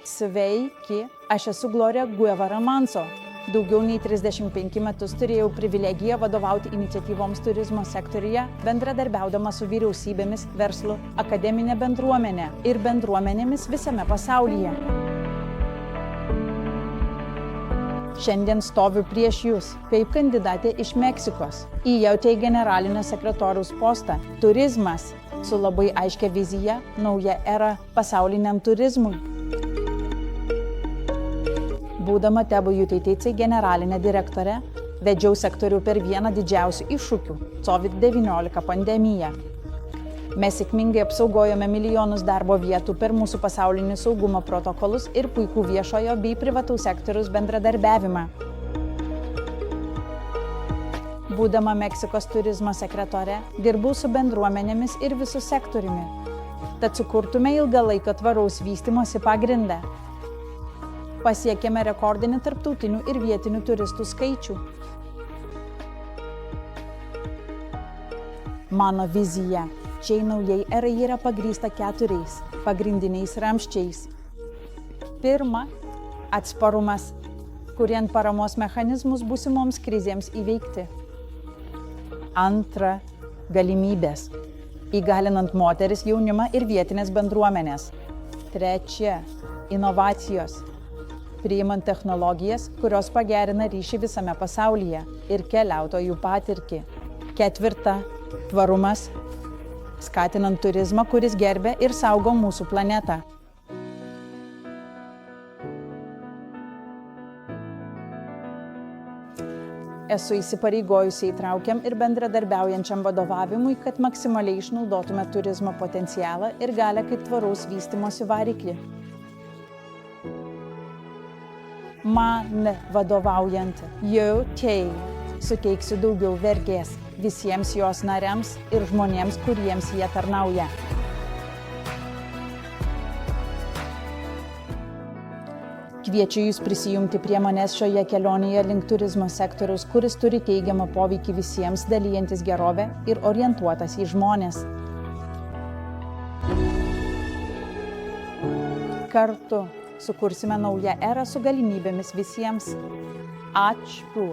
Sveiki, aš esu Gloria Guevara-Manso. Daugiau nei 35 metus turėjau privilegiją vadovauti iniciatyvoms turizmo sektoriuje, bendradarbiaudama su vyriausybėmis, verslu, akademinė bendruomenė ir bendruomenėmis visame pasaulyje. Šiandien stoviu prieš jūs, kaip kandidatė iš Meksikos. Įėjau į generalinio sekretoriaus postą. Turizmas su labai aiškia vizija, nauja era pasauliniam turizmui. Būdama TBUTTC generalinė direktorė, vedžiau sektorių per vieną didžiausių iššūkių – COVID-19 pandemiją. Mes sėkmingai apsaugojome milijonus darbo vietų per mūsų pasaulinį saugumo protokolus ir puikų viešojo bei privataus sektoriaus bendradarbiavimą. Būdama Meksikos turizmo sekretorė, dirbau su bendruomenėmis ir visų sektoriumi. Tad sukurtume ilgalaikio tvaraus vystymosi pagrindą. Pasiekėme rekordinį tarptautinių ir vietinių turistų skaičių. Mano vizija šiai naujai erai yra pagrįsta 4 pagrindiniais ramsčiais. Pirma, atsparumas, kuriant paramos mechanizmus būsimoms krizėms įveikti. Antra, galimybės, įgalinant moteris, jaunimą ir vietinės bendruomenės. Trečia, inovacijos, priimant technologijas, kurios pagerina ryšį visame pasaulyje ir keliautojų patirtį. Ketvirta, tvarumas, skatinant turizmą, kuris gerbia ir saugo mūsų planetą. Esu įsipareigojusi įtraukiam ir bendradarbiaujančiam vadovavimui, kad maksimaliai išnaudotume turizmo potencialą ir galią kaip tvaraus vystymosi variklį. Man vadovaujant jau suteiksiu daugiau vertės visiems jos nariams ir žmonėms, kuriems jie tarnauja. Kviečiu jūs prisijungti prie manęs šioje kelionėje link turizmo sektoriaus, kuris turi teigiamą poveikį visiems, dalijantis gerovę ir orientuotas į žmones. Kartu sukursime naują erą su galimybėmis visiems. Ačiū.